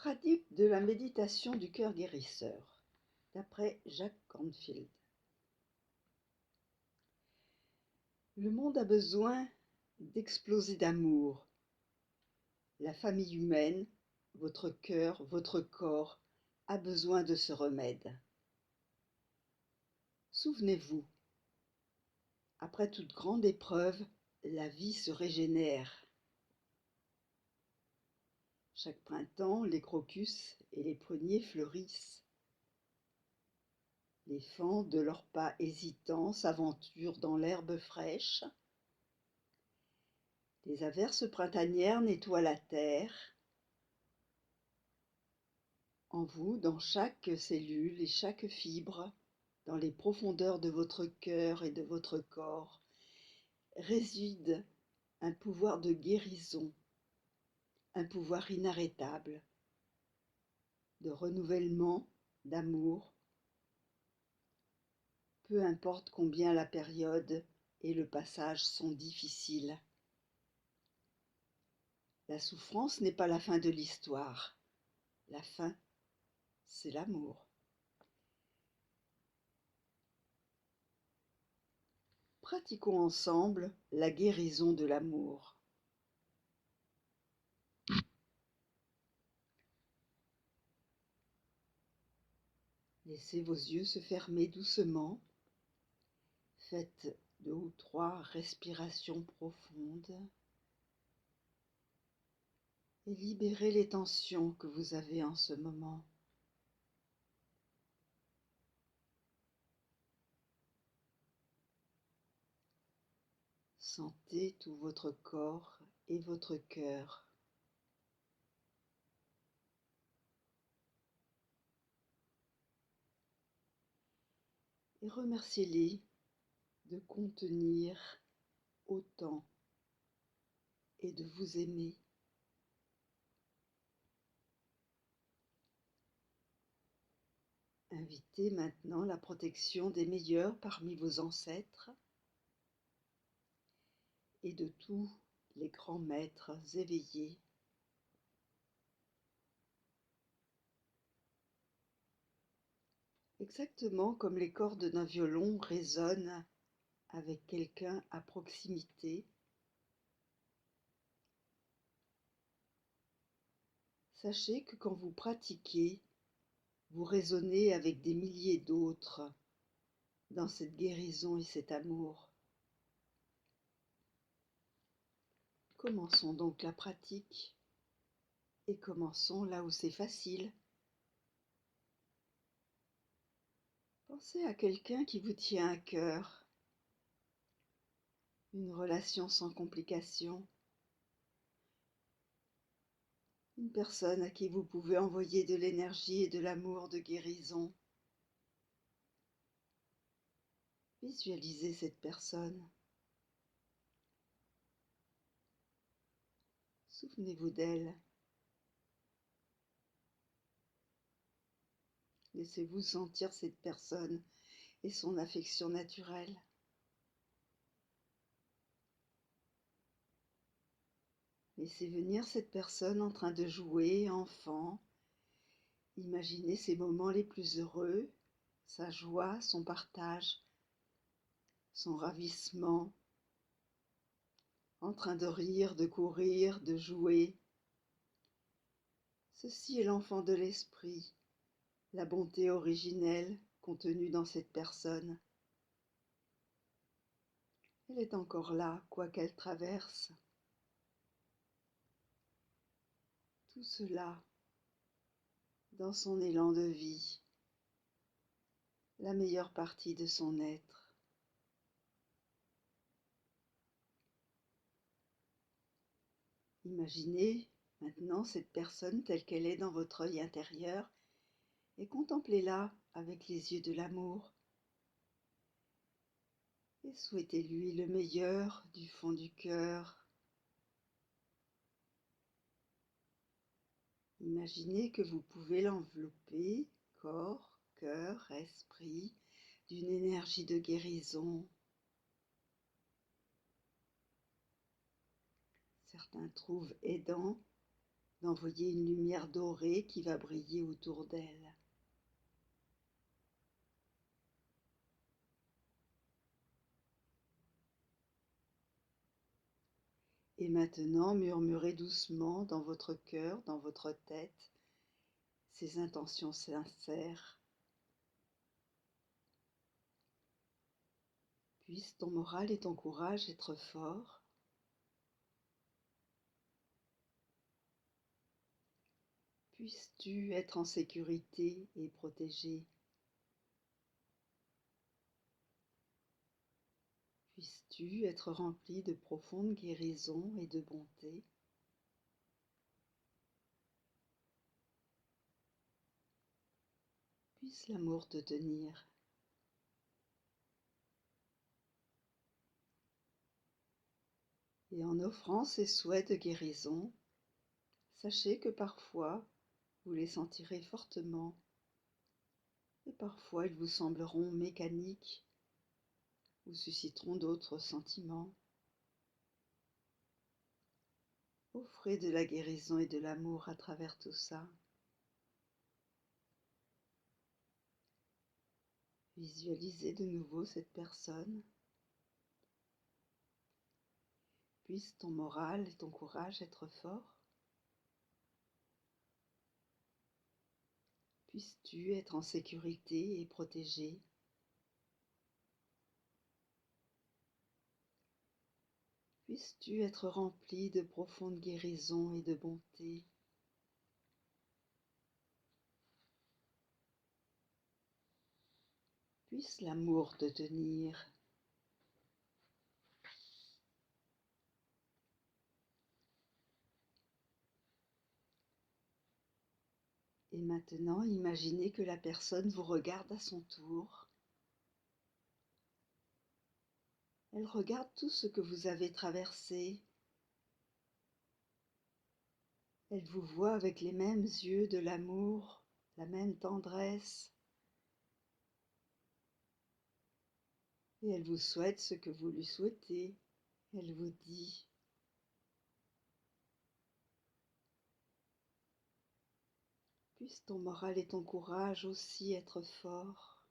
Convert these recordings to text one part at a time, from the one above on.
Pratique de la méditation du cœur guérisseur, d'après Jack Canfield. Le monde a besoin d'exploser d'amour. La famille humaine, votre cœur, votre corps, a besoin de ce remède. Souvenez-vous, après toute grande épreuve, la vie se régénère. Chaque printemps, les crocus et les pruniers fleurissent. Les fans, de leurs pas hésitants, s'aventurent dans l'herbe fraîche. Les averses printanières nettoient la terre. En vous, dans chaque cellule et chaque fibre, dans les profondeurs de votre cœur et de votre corps, réside un pouvoir de guérison, un pouvoir inarrêtable, de renouvellement, d'amour, peu importe combien la période et le passage sont difficiles. La souffrance n'est pas la fin de l'histoire. La fin, c'est l'amour. Pratiquons ensemble la guérison de l'amour. Laissez vos yeux se fermer doucement. Faites 2 ou 3 respirations profondes et libérez les tensions que vous avez en ce moment. Sentez tout votre corps et votre cœur. Et remerciez-les de contenir autant et de vous aimer. Invitez maintenant la protection des meilleurs parmi vos ancêtres et de tous les grands maîtres éveillés. Exactement comme les cordes d'un violon résonnent avec quelqu'un à proximité, sachez que quand vous pratiquez, vous résonnez avec des milliers d'autres dans cette guérison et cet amour. Commençons donc la pratique et commençons là où c'est facile. Pensez à quelqu'un qui vous tient à cœur, une relation sans complications, une personne à qui vous pouvez envoyer de l'énergie et de l'amour de guérison. Visualisez cette personne. Souvenez-vous d'elle. Laissez-vous sentir cette personne et son affection naturelle. Laissez venir cette personne en train de jouer, enfant. Imaginez ses moments les plus heureux, sa joie, son partage, son ravissement, en train de rire, de courir, de jouer. Ceci est l'enfant de l'esprit, la bonté originelle contenue dans cette personne. Elle est encore là, quoi qu'elle traverse. Tout cela dans son élan de vie, la meilleure partie de son être. Imaginez maintenant cette personne telle qu'elle est dans votre œil intérieur et contemplez-la avec les yeux de l'amour. Et souhaitez-lui le meilleur du fond du cœur. Imaginez que vous pouvez l'envelopper, corps, cœur, esprit, d'une énergie de guérison. Certains trouvent aidant d'envoyer une lumière dorée qui va briller autour d'elle. Et maintenant, murmurez doucement dans votre cœur, dans votre tête, ces intentions sincères. Puisse ton moral et ton courage être forts. Puisses-tu être en sécurité et protégé. Puisses-tu être rempli de profonde guérison et de bonté. Puisse l'amour te tenir. Et en offrant ces souhaits de guérison, sachez que parfois, vous les sentirez fortement, et parfois ils vous sembleront mécaniques ou susciteront d'autres sentiments. Offrez de la guérison et de l'amour à travers tout ça. Visualisez de nouveau cette personne. Puisse ton moral et ton courage être forts. Puisses-tu être en sécurité et protégé. Puisses-tu être rempli de profonde guérison et de bonté. Puisse l'amour te tenir. Et maintenant, imaginez que la personne vous regarde à son tour. Elle regarde tout ce que vous avez traversé. Elle vous voit avec les mêmes yeux de l'amour, la même tendresse. Et elle vous souhaite ce que vous lui souhaitez. Elle vous dit: puisse ton moral et ton courage aussi être forts.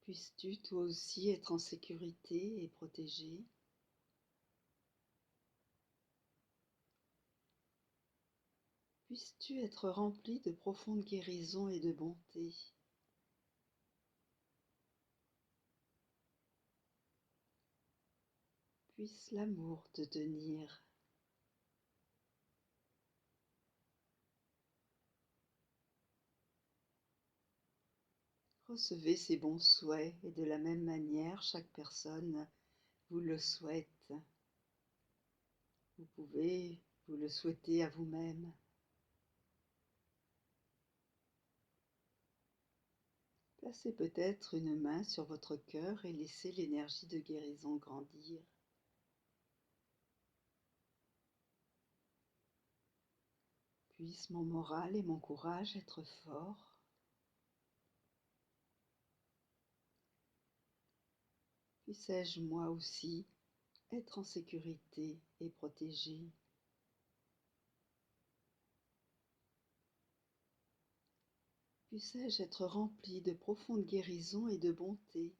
Puisses-tu toi aussi être en sécurité et protégé. Puisses-tu être rempli de profonde guérison et de bonté. Puisse l'amour te tenir. Recevez ces bons souhaits et de la même manière, chaque personne vous le souhaite. Vous pouvez vous le souhaiter à vous-même. Placez peut-être une main sur votre cœur et laissez l'énergie de guérison grandir. Puisse mon moral et mon courage être forts. Puissais-je moi aussi être en sécurité et protégé. Puissais-je être rempli de profonde guérison et de bonté.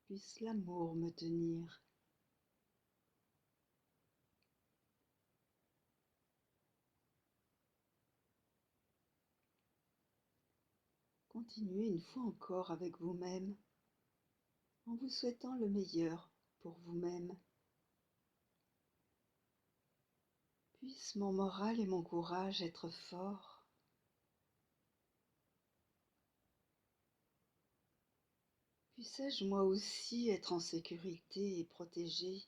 Puisse l'amour me tenir. Continuez une fois encore avec vous-même, en vous souhaitant le meilleur pour vous-même. Puisse mon moral et mon courage être forts. Puissais-je moi aussi être en sécurité et protégé.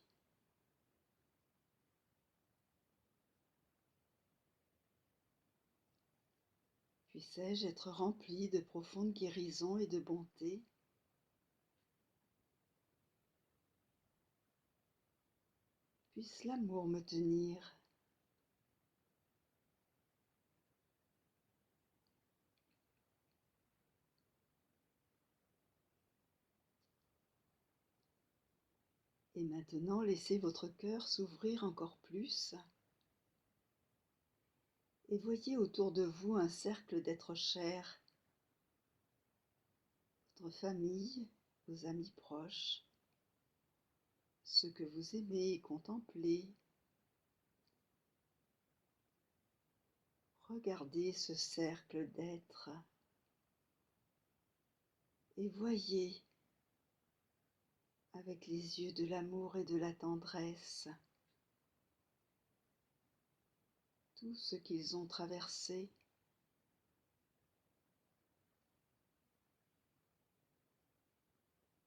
Puissais-je être rempli de profonde guérison et de bonté. Puisse l'amour me tenir. Et maintenant, laissez votre cœur s'ouvrir encore plus et voyez autour de vous un cercle d'êtres chers, votre famille, vos amis proches, ceux que vous aimez et contemplez. Regardez ce cercle d'êtres et voyez avec les yeux de l'amour et de la tendresse tout ce qu'ils ont traversé,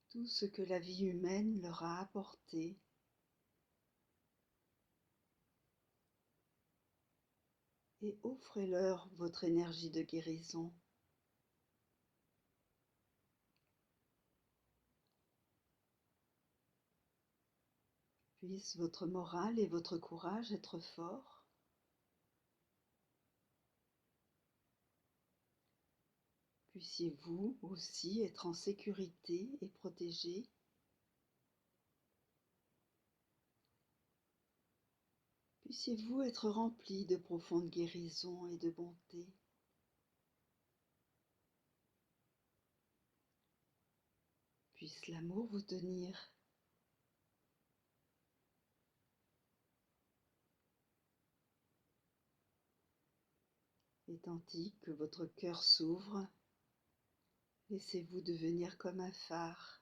tout ce que la vie humaine leur a apporté. Et offrez-leur votre énergie de guérison. Puisse votre morale et votre courage être forts. Puissiez-vous aussi être en sécurité et protégés. Puissiez-vous être remplis de profonde guérison et de bonté. Puisse l'amour vous tenir. Et tandis que votre cœur s'ouvre, laissez-vous devenir comme un phare,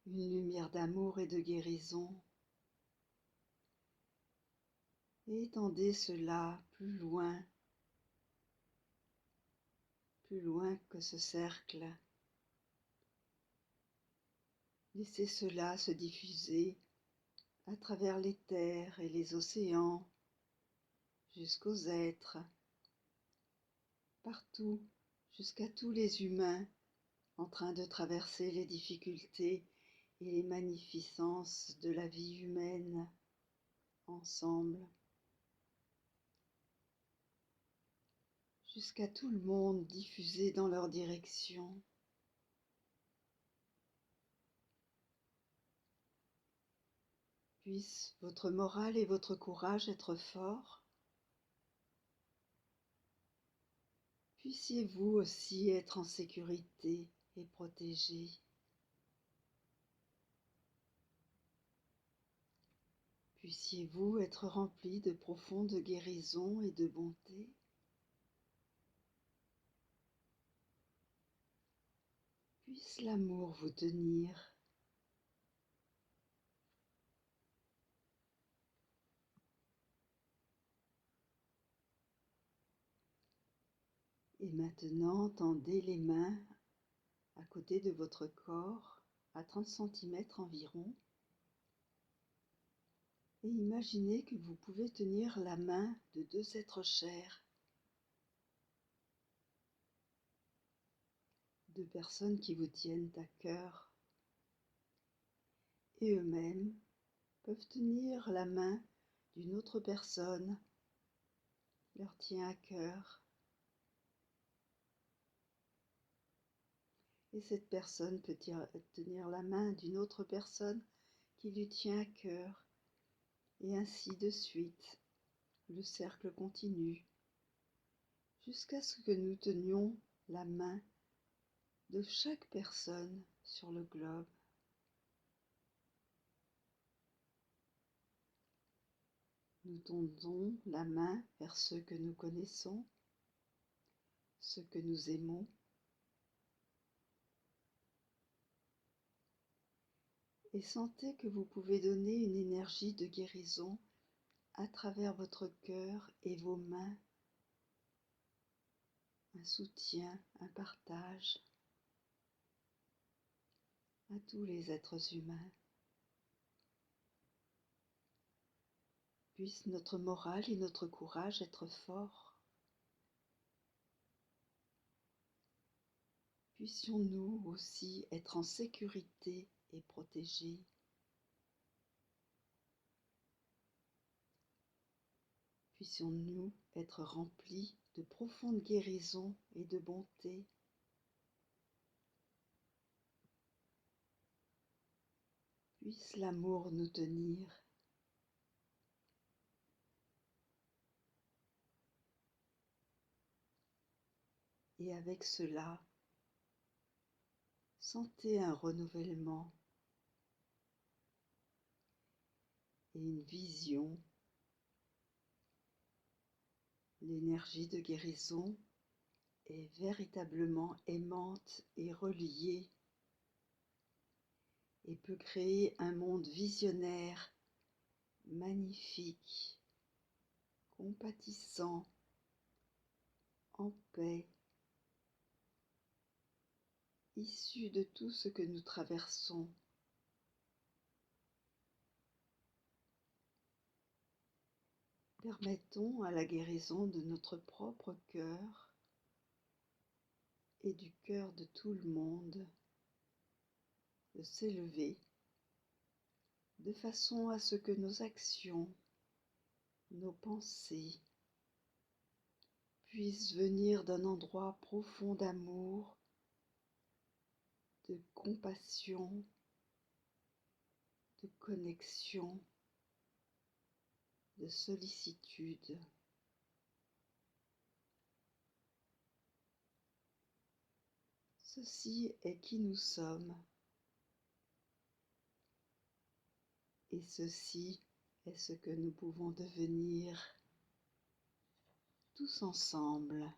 une lumière d'amour et de guérison. Et étendez cela plus loin que ce cercle. Laissez cela se diffuser à travers les terres et les océans, jusqu'aux êtres, partout, jusqu'à tous les humains en train de traverser les difficultés et les magnificences de la vie humaine ensemble, jusqu'à tout le monde diffusé dans leur direction. Puisse votre morale et votre courage être forts. Puissiez-vous aussi être en sécurité et protégés. Puissiez-vous être remplis de profonde guérison et de bonté. Puisse l'amour vous tenir. Et maintenant, tendez les mains à côté de votre corps, à 30 cm environ, et imaginez que vous pouvez tenir la main de deux êtres chers, deux personnes qui vous tiennent à cœur, et eux-mêmes peuvent tenir la main d'une autre personne qui leur tient à cœur. Et cette personne peut tenir la main d'une autre personne qui lui tient à cœur, et ainsi de suite. Le cercle continue jusqu'à ce que nous tenions la main de chaque personne sur le globe. Nous tendons la main vers ceux que nous connaissons, ceux que nous aimons, et sentez que vous pouvez donner une énergie de guérison à travers votre cœur et vos mains, un soutien, un partage à tous les êtres humains. Puisse notre morale et notre courage être forts. Puissions-nous aussi être en sécurité et protégés. Puissions-nous être remplis de profonde guérison et de bonté. Puisse l'amour nous tenir. Et avec cela, sentez un renouvellement et une vision. L'énergie de guérison est véritablement aimante et reliée et peut créer un monde visionnaire, magnifique, compatissant, en paix, issu de tout ce que nous traversons. Permettons à la guérison de notre propre cœur et du cœur de tout le monde de s'élever de façon à ce que nos actions, nos pensées puissent venir d'un endroit profond d'amour, de compassion, de connexion, de sollicitude. Ceci est qui nous sommes et ceci est ce que nous pouvons devenir tous ensemble.